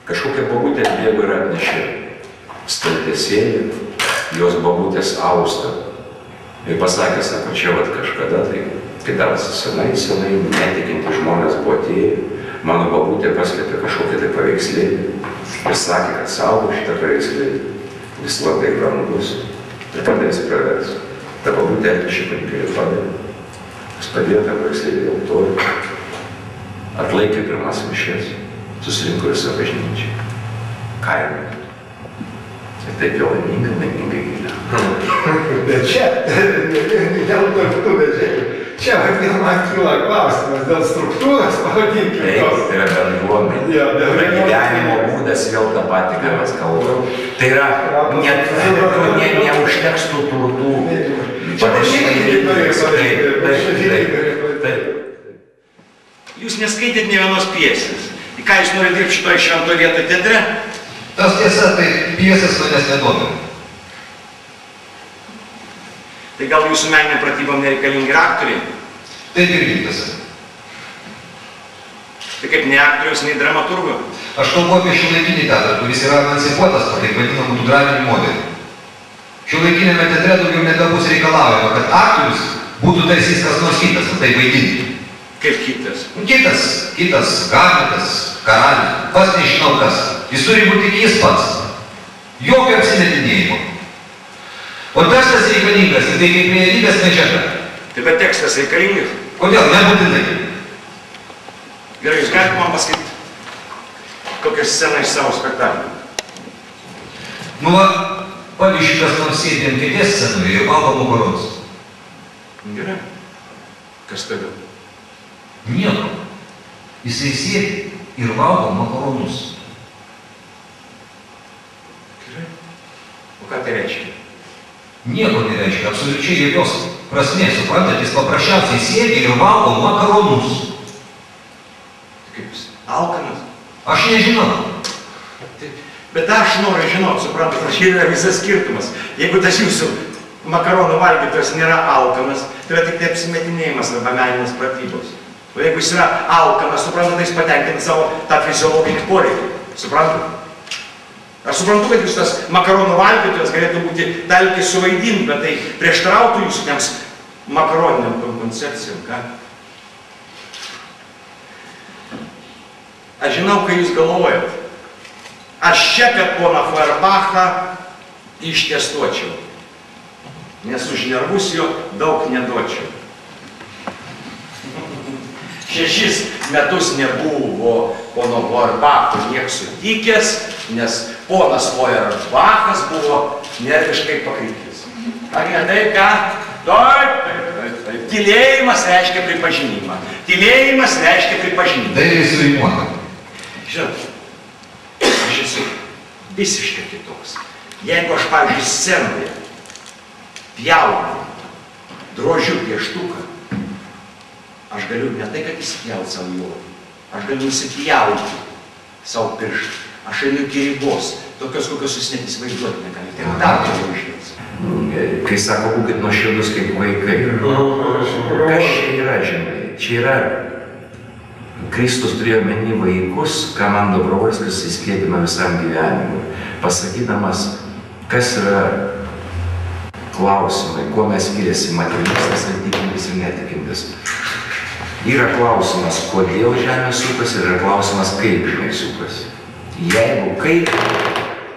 Kažkokia babutė atbėgo ir atnešė staltiesėlį, jos babutės austą. Ir pasakė, sako, čia vat kažkada, tai kai dar senai netikinti žmonės buvo atėję, mano babutė paslėpė kažkokią tai paveikslėlį ir sakė, kad saugo šitą paveikslėlį, jis labai brangus ir padės pravers. Ta babutė atnešė kunigui ir padėjo. Jis padėjo tą paveikslėlį altorių, atlaikė pirmas mišias, susirinko visą bažnyčią, kaime. Ir taip jau laimingai gyvena. Bet čia, dėl turtų vežėjų, čia man kyla klausimas dėl struktūros, pavadinkime. Taip, tai yra bendruomenė. Tai yra gyvenimo būdas, vėl tą patį, ką mes kalbam. Tai yra neužteks tų turtų. Jūs neskaitėt nė vienos pjesės. Į ką jūs norite dirbti šitoje šventoje vietoje teatre? Tas tiesa, tai pjesės manęs nedomina. Tai gal jūsų meninė pratybom nereikalingi aktoriai? Taip irgi tiesa. Tai kaip ne aktoriaus, nei dramaturgo? Aš kalbu apie šiuolaikinį teatrą, kuris yra emancipuotas po taip vadinamų tų draminių modelių. Šiuolaikinėme teatre daugiau nebebus reikalaujama, kad aktorius būtų tarsi kas nors kitas, tai vaidinti. Kaip kitas? Kitas, Hamletas, karalius, pats nežinau kas. Jis turi būti tik jis pats. Jokio apsimetinėjimo. O tekstas reikalingas, tai kaip realybės medžiaga. Tai bet tekstas reikalingas? Kodėl? Nebūtinai. Gerai, jūs galite man pasakyti kokią sceną iš savo spektaklį? Nu va, pavyzdžiui, kas nors sėdė ant kėdės scenoje ir valgo makaronus. Gerai. Kas tada? Nieko. Jisai sėdi ir valgo makaronus. Gerai. O ką tai reiškia? Nieko nereiškia, absoliučiai jokios prasmės. Suprantat, jis paprasčiausiai sėdi ir valgo makaronus. Kaip jis? Alkanas? Aš nežinau. Bet aš noriu žinoti, suprantat, čia yra visas skirtumas. Jeigu tas jūsų makaronų valgytojas nėra alkanas, tai yra tik tai apsimetinėjimas arba meninės pratybos. O jeigu jis yra alkanas, suprantat, tai jis patenkina savo tą fiziologinį poreikį. Suprantat? Aš suprantu, kad jūs tas makaronų valgytojas galėtų būti talkiai suvaidinti, bet tai prieštarautų jūsų tiems makaroniniam koncepcijom, ką? Aš žinau, ką jūs galvojat. Aš čia, kad poną Feuerbachą ištestuočiau, nes už nervus jo daug neduočiau. 6 metus nebuvo pono Feuerbacho nieks sutikęs, nes ponas Feuerbachas buvo nerviškai pakrypęs. Ar ne taip, ką? Taip. Tylėjimas reiškia pripažinimą. Tylėjimas reiškia pripažinimą. Dailiai suimuota. Žinot, aš esu visiškai kitoks. Jeigu aš, pavyzdžiui, scenoje pjaunu drožiu pieštuką, aš galiu ne tai, kad įsipjauti savo juodį, aš galiu nusipjauti savo pirštą. Aš einu iki ribos, tokios, kokios jūs net įsivaizduoti negalite. Ir dar toliau išvės. Kai sako, būkit nuoširdus kaip vaikai. Kas čia yra, žinai? Čia yra Kristus turėjo omeny vaikus, ką man Dobrovolskis įskiepino visam gyvenimui, pasakydamas, kas yra klausimai, kuo mes skiriasi materialistas ir tikintis ir netikintis. Yra klausimas, kodėl žemė sukasi, ir yra klausimas, kaip žemė sukasi. Jeigu kaip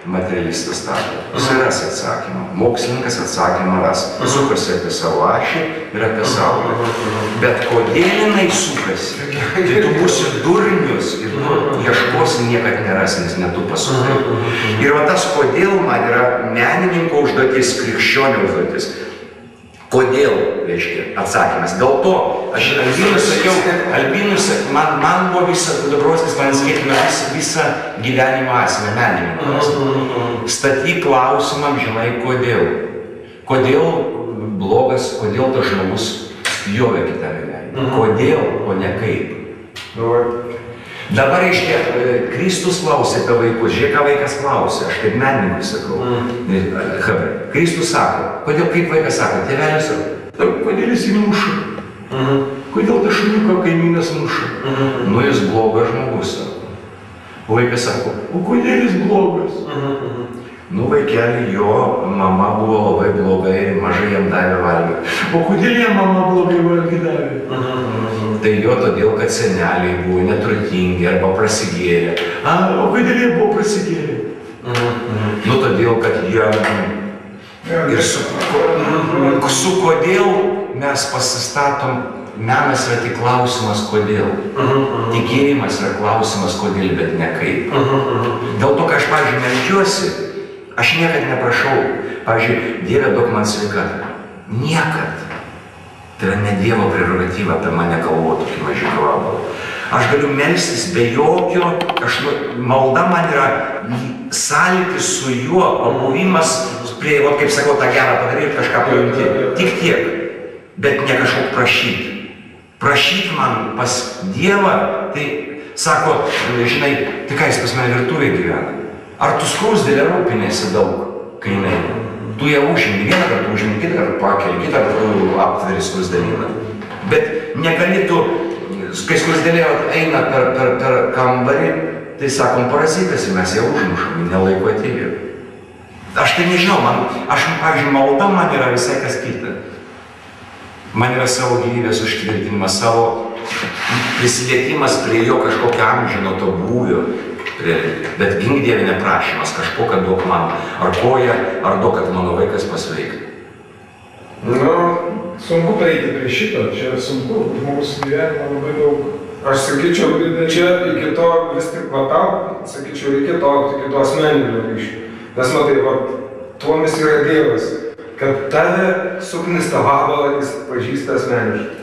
materialistas stato, jis ras atsakymą. Mokslininkas atsakymą ras. Sukasi apie savo ašį ir apie savo. Bet kodėl jinai sukasi? Tai tu būsi durnius ir tu ieškosi niekad neras, nes ne tu pasukai. Ir va tas kodėl man yra menininko užduotis, krikščionio užduotis. Kodėl, reiškia, atsakymas. Dėl to, aš Albinui sakiau, man buvo Dobrovolskis man skaitina visą gyvenimo esmę, menininko esmę. Statyk klausimą, žinai, kodėl. Kodėl blogas, kodėl tas žmogus spjovė kitą gyvenimą. Kodėl, o ne kaip. Dabar, reiškia, Kristus klausė apie vaikus. Žiūrėk, ką vaikas klausė, aš kaip menininkui sakau. Kristus sako, kodėl kaip vaikas sako, tėvelis sako, kodėl jis jį muša? Kodėl tą šuniuką kaimynas muša? Nu, jis blogas žmogus sako. O vaikas sako, o kodėl jis blogas? Nu, vaikeli, jo mama buvo labai blogai, mažai jam davė valgyti. O kodėl jam mama blogai valgyti davė? Tai jo todėl, kad seneliai buvo neturtingi arba prasigėrė. O kodėl jie buvo prasigėrė? Nu, todėl, kad jie... Ir su kodėl mes pasistatom, menas yra tik klausimas kodėl. Tikėjimas yra klausimas kodėl, bet ne kaip. Dėl to, kad aš, pavyzdžiui, meldžiuosi, aš niekad neprašau, pavyzdžiui, Dieve duok man sveikatą. Niekad. Tai yra ne Dievo prerogatyva apie mane galvoti, tokį mažį kvabalą. Aš galiu melstis be jokio, malda man yra sąlytis su juo, pabuvimas prie, kaip sakau, tą gerą padaryti, kažką pajunti. Tik tiek, bet ne kažkok prašyti. Prašyti man pas Dievą, tai sako, žinai, tai ką jis pas mane virtuvėje gyvena? Ar tu skruzdėlę rūpinėsi daug, kai jinai? Tu ją užimi, vieną kartą užimi, kitą kartą pakeli, kitą kartą aptveri skruzdėlyną. Bet negali tu, kai skruzdėlė eina per kambarį, tai sakom, parazitas ir mes ją užmušam, nelaiko atėjo. Aš tai nežinau, pavyzdžiui, malda man yra visai kas kita. Man yra savo gyvybės užtvirtinimas, savo prisilietimas prie jo kažkokio amžino to būvio. Bet gink Dieve neprašymas kažko, kad duok man ar koją, ar duok, kad mano vaikas pasveiktų. Nu, sunku prieiti prie šito, čia sunku, žmogus gyvenime labai daug. Aš sakyčiau, čia iki to vis tik vatau, sakyčiau, iki to asmeninio ryšio. Nes matai, tuomis yra Dievas, kad tave suknista vabalą jis pažįsta asmeniškai.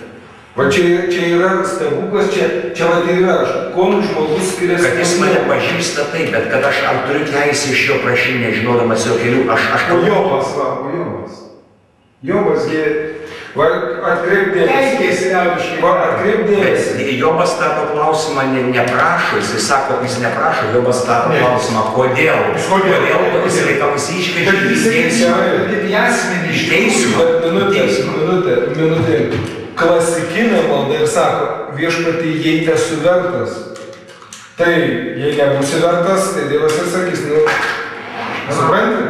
Va čia yra stebuklas, čia va tai yra, kuom žmogus skiriasi. Kad jis mane pažįsta taip, bet kad aš ar turiu teisę iš jo prašyti, nežinodamas jo kelių, aš Jobas. Jobas, va, atkreip dėmesį. Atkreip dėmesį. Jobas tą klausimą neprašo, jis sako, jis neprašo, Jobas tą klausimą, kodėl? Kodėl jis reikalas išteisiu? Minutė. Klasikinė malda ir sako, viešpatie, jei esu vertas. Tai, jei nebūsi vertas, tai Dievas ir sakys, supranti,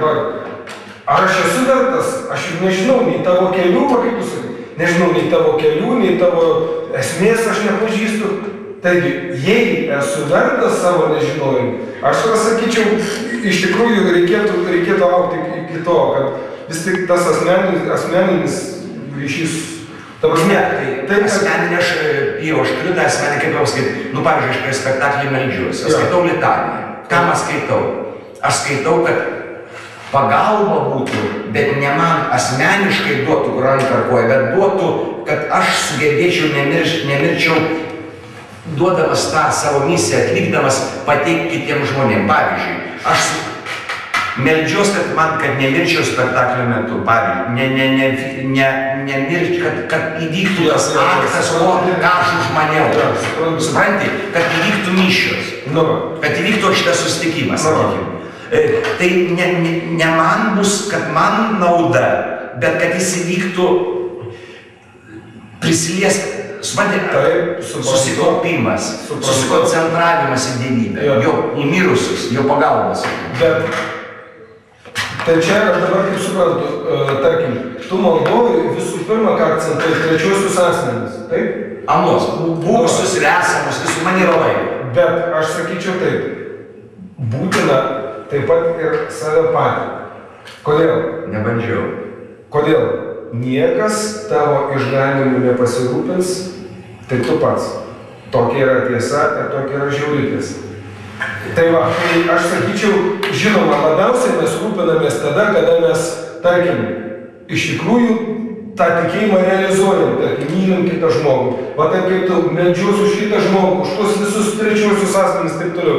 ar aš esu vertas, aš nežinau nei tavo kelių, kaip tu sakai, nežinau nei tavo kelių, nei tavo esmės aš nepažįstu. Taigi, jei esu vertas savo nežinojimą, aš pasakyčiau, iš tikrųjų reikėtų augti iki to, kad vis tik tas asmeninis ryšys. Ne, tai asmeninė aš turiu tą asmeninį, kaip jau sakyti, pavyzdžiui, aš prie spektaklį meldžiuosi, aš skaitau litaniją. Kam aš skaitau? Aš skaitau, kad pagalba būtų, bet ne man asmeniškai duotų ranką ar koją, bet duotų, kad aš sugebėčiau nemirčiau, duodamas tą savo misiją, atlikdamas pateikti kitiems žmonėms. Pavyzdžiui, aš meldžiuos, kad nemirčiau spektaklio metu, pavyzdžiui, kad įvyktų tas aktas, ką aš užmaniau. Supranti, kad įvyktų mišios, kad įvyktų šitas susitikimas, sakykime. Tai ne man bus, kad man nauda, bet kad jis įvyktų prisiliesti, susikaupimas, susikoncentravimas į dievybę, į mirusius, jo pagalbas. Tai čia aš dabar kaip suprantu, tarkim, tu maldoji visų pirma, ką akcentuoji trečiuosius asmenis, taip? Anos, buvusius ir esamus, visų man yra laiko. Bet aš sakyčiau taip, būtina taip pat ir save patį. Kodėl? Nebandžiau. Kodėl? Niekas tavo išganimu nepasirūpins, tai tu pats. Tokia yra tiesa ir tokia yra žiauri tiesa. Tai va, tai aš sakyčiau, žinoma, labiausiai mes rūpinamės tada, kada mes, tarkim, iš tikrųjų tą tikėjimą realizuojam, tarkim, mylim kitą žmogų. Va taip kaip tu meldžiuos už kitą žmogų, už tuos visus trečiuosius asmenis, taip toliau.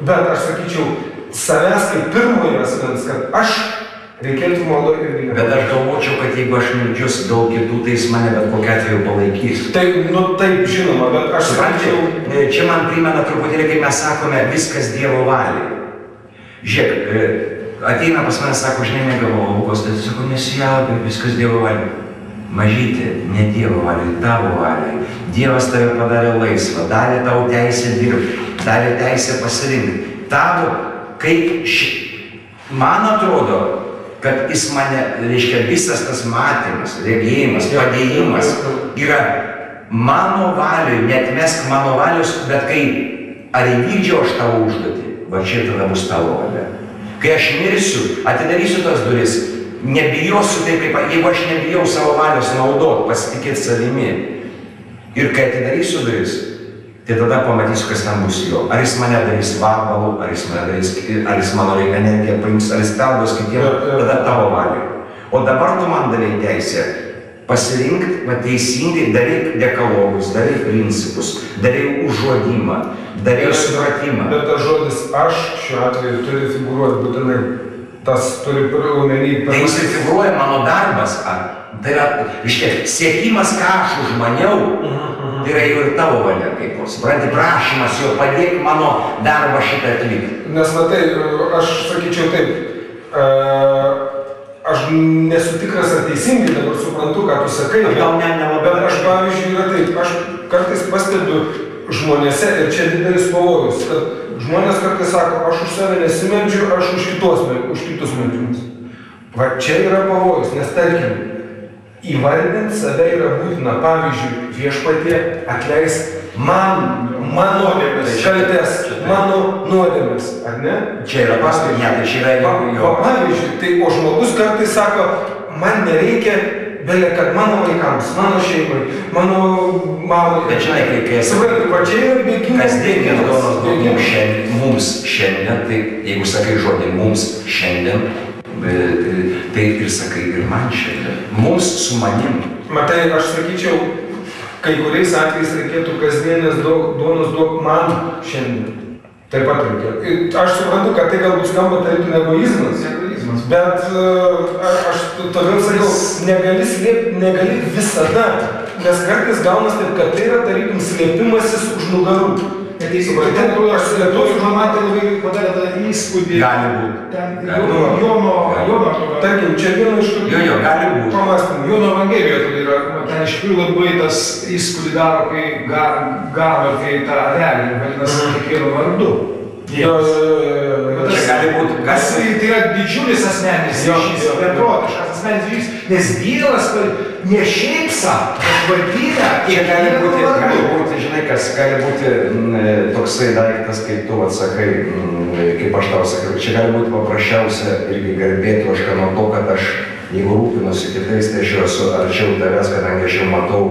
Bet aš sakyčiau, savęs kaip pirmojo asmens, kad aš reikėtų maldo ir gyvenimą. Bet aš galvočiau, kad jeigu aš meldžiuosi daug kitų, tai jis mane bet kokiu atveju palaikys. Taip, žinoma, bet aš sakyčiau... Čia man primena truputėlį, kai mes sakome, viskas Dievo valiai. Žiūrėk, ateina pas mane, sako, žinai, negavau aukos, tai sako, nesijaudink, viskas Dievo valiai. Mažytė, ne Dievo valiai, tavo valiai. Dievas tave padarė laisvą, davė tau teisę dirbti, davė teisę pasirinkti. Tavo, kaip man atrodo, kad jis mane, reiškia, visas tas matymas, regėjimas, padėjimas yra mano valiui, neatmesk mano valius, bet kai ar įvykdžiau aš tavo užduotį, va čia tada bus tavo valia. Kai aš mirsiu, atidarysiu tas duris, nebijosiu taip, kaip, jeigu aš nebijau savo valios naudot, pasitikėti savimi. Ir kai atidarysiu duris, tai tada pamatysiu, kas ten bus jo. Ar jis mane darys vabalų, ar jis mano energiją paims, ar jis perduos kitiems, tada tavo valiui. O dabar tu man davei teisę pasirinkti, va teisingai, darai dekalogus, darai principus, darai užuodimą, darai supratimą. Bet tas žodis aš šiuo atveju turi figūruoti būtinai. Tas turi omeny. Tai jis ir figūruoja mano darbas. Tai yra, reiškia, siekimas, ką aš užmaniau, tai yra jau ir tavo valia, kaip supranti, prašymas jo, padėk mano darbą šitą atlikti. Nes matai, aš sakyčiau taip, aš nesu tikras ar teisingai dabar suprantu, ką tu sakai. Bet aš, pavyzdžiui, yra taip, aš kartais pastebiu žmonėse, ir čia didelis pavojus, kad žmonės kartais sako, aš už save nesimeldžiu, aš už kitus meldžiumus. Va čia yra pavojus, nes tarkim, įvardinti save yra būtina, pavyzdžiui, viešpatie atleisk mano kaltės, mano nuodėmės, ar ne? Čia yra paskutinė, tai čia yra jo. Pavyzdžiui, tai o žmogus kartais sako, man nereikia, belia, kad mano vaikams, mano šeimai, mano mamai. Bet žinai, kai esi... Supranti, va čia yra bėgimas. Kasdien duonos duokim mums šiandien, tai jeigu sakai žodį mums šiandien, tai ir sakai ir man šiandien. Mums su manim. Matai, aš sakyčiau, kai kuriais atvejais reikėtų kasdienės duonos duok man šiandien. Taip pat reikėtų. Aš suprantu, kad tai galbūt skamba tarytum egoizmas. Bet aš todėl sakau, negali visada. Nes kartais gaunas taip, kad tai yra tarytum slėpimasis už nugarų. Neteisingai, ten aš lietuvių žmonatė labai padarė tą įspūdį. Gali būti. Jono, tarkim, čia viena iš tokių gali būti. pamastymų. Jono Evangelijoje tai yra, ten iš tikrųjų labai tas įspūdį daro, kai gavo tai tą realiai, vadinasi, kiekvieno vardu. Čia gali būti. Tai yra didžiulis asmeninis ryšys, beprotiškas asmeninis ryšys, nes Dievas ne šiaip savo, bet vardinę kiekvieno vardu. Žinai, kas gali būti toksai daiktas, kaip tu atsakai, kaip aš tau sakiau, čia gali būti paprasčiausia irgi garbėti ožka nuo to, kad aš, jeigu rūpinuosi kitais, tai aš esu arčiau tavęs, kadangi aš jau matau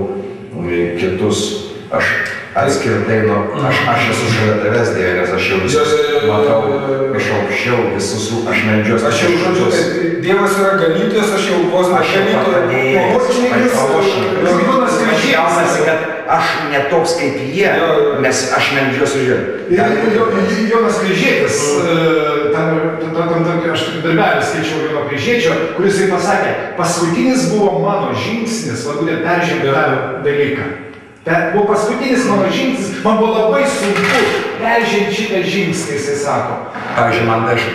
kitus, aš atskirtai nuo, aš esu šalia tavęs, Dieve, nes aš jau visus matau iš aukščiau, visus, aš meldžiuosi. Aš jau žodžiu, Dievas yra ganytojas, aš jau vos aš ne toks kaip jie, nes aš meldžiuosi už jie. Jonas Kryžėtis, aš tik darbelį skaičiau Jono Kryžėčio, kuris jai pasakė, paskutinis buvo mano žingsnis, būtent peržengti tą dalyką. Buvo paskutinis mano žingsnis, man buvo labai sunku peržengti šitą žingsnį, jisai sako. Pavyzdžiui, man dar iš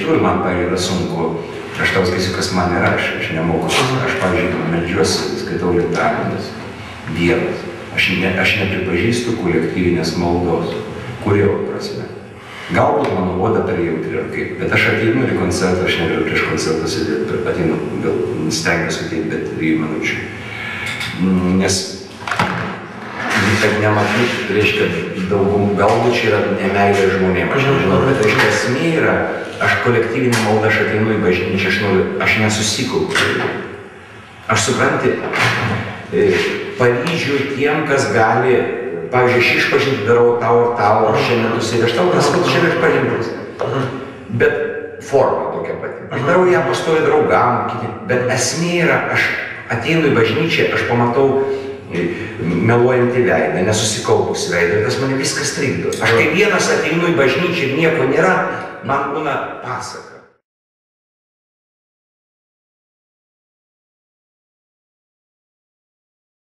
tikrųjų, man yra sunku. Aš tau skaičiu, kas man yra, aš nemoku. Aš, pavyzdžiui, meldžiuosi, skaitau litanijas, Dievas. Aš nepripažįstu kolektyvinės maldos, kurio prasme. Galbūt mano oda per jautri ar kaip, bet aš ateinu į koncertą, aš negaliu prieš koncertą sėdėti, ateinu, gal stengiuosi ateiti, bet 3 minučių. Nes kad nematyt, reiškia, daugum, galbūt čia yra nemeilė žmonėm, aš nežinau, bet reiškia, esmė yra, aš kolektyvinį maldą, aš ateinu į bažnyčią, aš nesusikaupiu. Aš supranti, pavyzdžiui tiem, kas gali, pavyzdžiui, aš išpažinti darau tau, aš šiandien nusėdė, aš tau nesakau, šiandien išpažintis. Bet forma tokia pati. Aš darau ją pastovi draugam, bet esmė yra, aš ateinu į bažnyčią, aš pamatau meluojantį veidą, nesusikaupusi veidą, ir tas mane viskas trikdo. Aš kai vienas ateinu į bažnyčią ir nieko nėra, man būna pasaka.